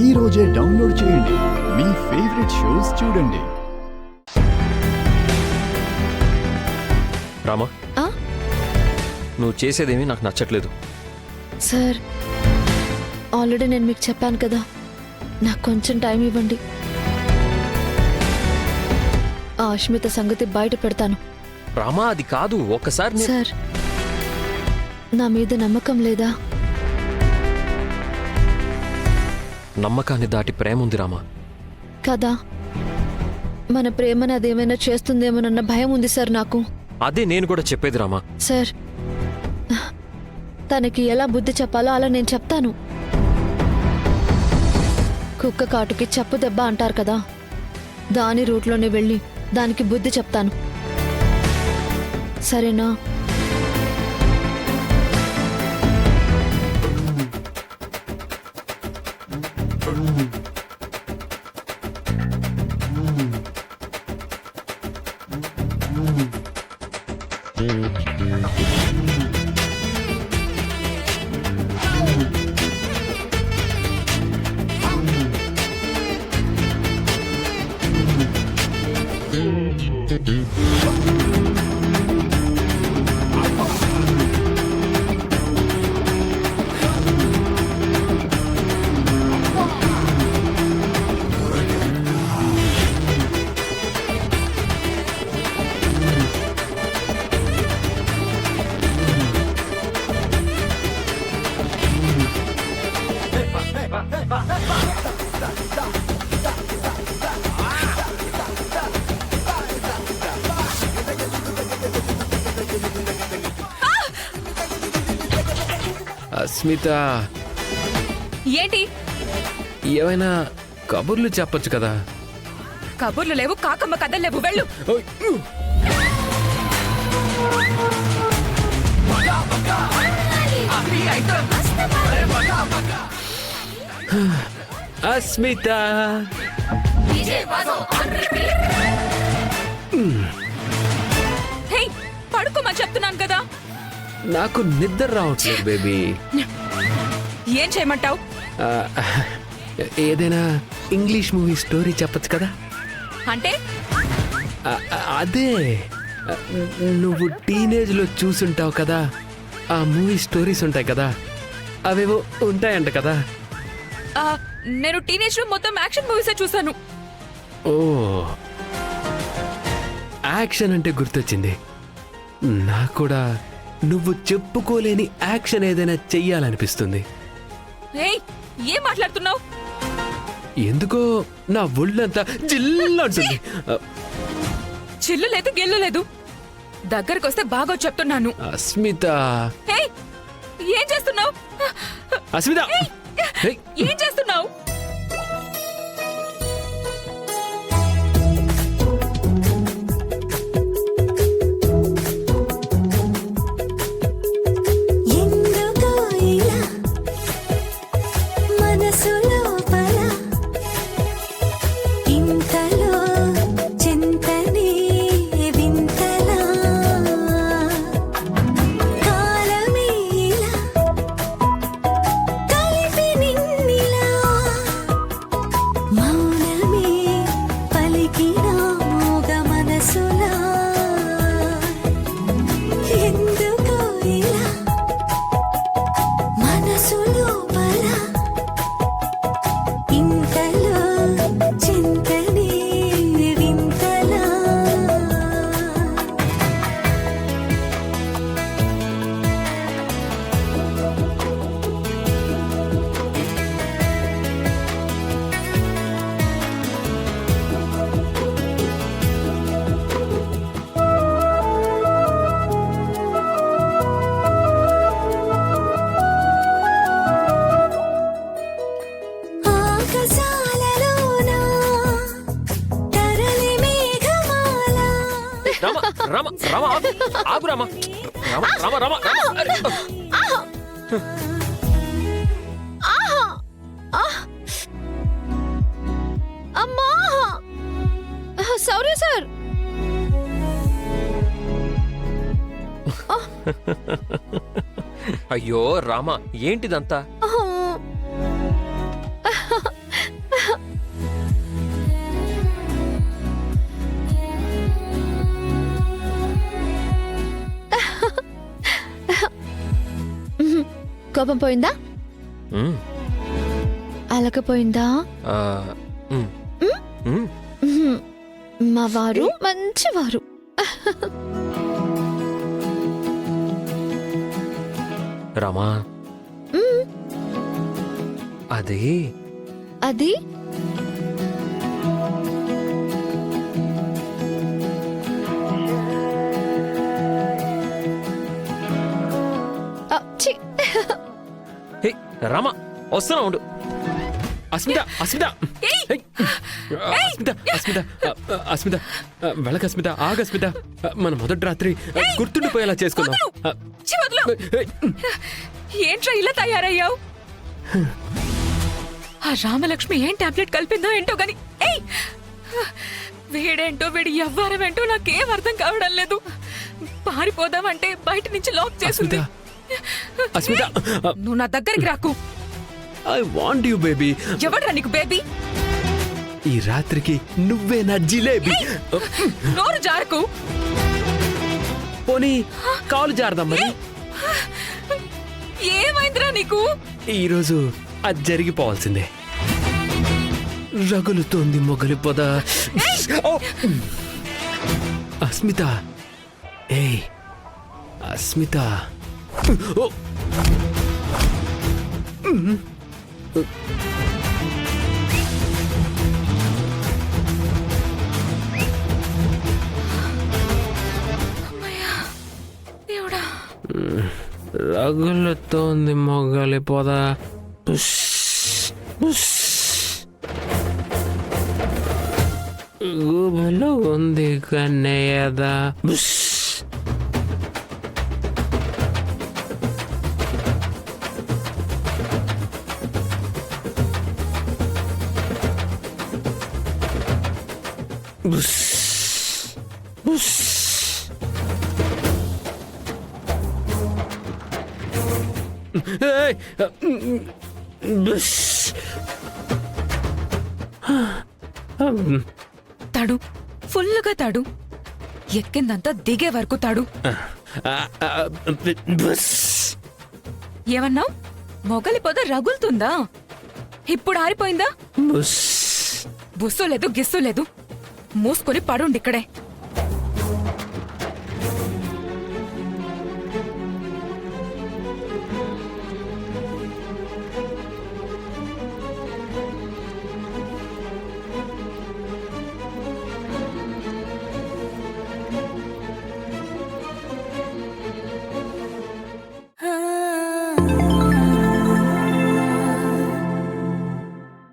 ఈ రోజే డౌన్లోడ్ చేయండి. మీ ఫేవరెట్ షోస్ చూడండి. రామా, నువ్వు చేసేదేమీ నాకు నచ్చట్లేదు. సార్, ఆల్రెడీ నేను మీకు చెప్పాను కదా, నాకు కొంచెం టైం ఇవ్వండి. ఆ అష్మిత సంగతి బయట పెడతాను. రామా, అది కాదు, ఒక్కసారి సార్, నా మీద నమ్మకం లేదా? నమ్మకాన్ని దాటి ప్రేమ ఉంది రామా. కదా, మన ప్రేమను అదేమైనా చేస్తుందేమోనన్న భయం ఉంది సార్ నాకు. అదే నేను కూడా చెప్పేది రామా. సార్, తనకి ఎలా బుద్ధి చెప్పాలో అలా నేను చెప్తాను. కుక్క కాటుకి చెప్పు దెబ్బ అంటారు కదా, దాని రూట్లోనే వెళ్ళి దానికి బుద్ధి చెప్తాను. సరేనా? అస్మిత, ఏంటి? ఏమైనా కబుర్లు చెప్పొచ్చు కదా. కబుర్లు లేవు, కాకమ్మ కథలు లేవు, వెళ్ళు. అస్మిత, హే, పడుకోమని చెప్తున్నాను కదా. నాకు నిద్ర రావట్లేదు బేబీ. ఏం చేయమంటావు? ఏదైనా ఇంగ్లీష్ మూవీ స్టోరీ చెప్పొచ్చు కదా. అంటే అదే, నువ్వు టీనేజ్లో చూసుంటావు కదా, ఆ మూవీ స్టోరీస్ ఉంటాయి కదా, అవేవో ఉంటాయంట కదా. నేను టీనేజ్ లో మొత్తం యాక్షన్ మూవీసే చూసాను. ఓ, యాక్షన్ అంటే గుర్తొచ్చింది. నాకు కూడా నువ్వు చెప్పుకోలేని యాక్షన్ ఏదైనా చెయ్యాలనిపిస్తుంది. ఏయ్, ఏం మాట్లాడుతున్నావు? ఎందుకో నా ఒళ్ళంతా జిల్లంటుంది. చిల్లు లేదు, గిల్లు లేదు. దగ్గరకు వస్తే బాగా చెప్తున్నాను. అస్మిత, ఏయ్, ఏం చేస్తున్నావు? అస్మిత, ఏయ్. ఏం చేస్తున్నావు? రామ రామ ఆగు రామ రామ రామ రామ అమ్మా, సారీ సార్. అయ్యో రామ, ఏంటిదంతా? కోపం పోయిందా? మ్మ్. అలకపోయిందా? ఆ, మ్మ్. మ్మ్. మ్మ్. మా వారు మంచివారు. రమా అది అది ఛీ! హే, రమా వస్తున్నా ఉండు. అస్మిత అస్మిత ఏయ్! అస్మిత అస్మిత అస్మిత వెళ్ళక అస్మిత ఆగ అస్మిత మన మొదటి రాత్రి గుర్తుండిపోయేలా చేసుకుందాం. ఛీ, వదలు. ఏయ్! ఏంట్రా ఇలా తయారయ్యావు? ఆ రామలక్ష్మి ఏం టాబ్లెట్ కలిపిందో ఏంటో గాని ఏయ్! వీడేంటో వీడి ఎవ్వరం ఏంటో నాకేం అర్థం కావడం లేదు. పారిపోదామంటే బయట నుంచి లాక్ చేసింది. అస్మిత నువ్వు నా దగ్గరికి రాకు. I want you baby. ఎవడ్రా నీకు బేబీ? ఈ రాత్రికి నువ్వే నా జిలేబీ. నోరు జారకు. పోనీ కాలు జారదాం మరి. ఏమైందిరా నీకు? ఈరోజు అది జరిగిపోవాల్సిందే. రగులుతోంది మొగలి పొద. ఓ! అస్మిత ఏయ్ అస్మిత. ఓ! దేవుడా. రగులుతోంది మొగలి పొద. ఉష్, ఉష్. గుబలో ఉంది కన్నయ్యదా. ఉష్. ఉష్, ఉష్. ఏయ్! ఉష్. తాడు ఫుల్లుగా తాడు. ఎక్కిందంతా దిగే వరకు తాడు. ఉష్. ఏమన్నావు? మొగలి పొద రగులుతుందా? ఇప్పుడు ఆరిపోయిందా? ఉష్. బుస్సు లేదు గిస్సు లేదు. మూసుకొని పడుండి ఇక్కడే.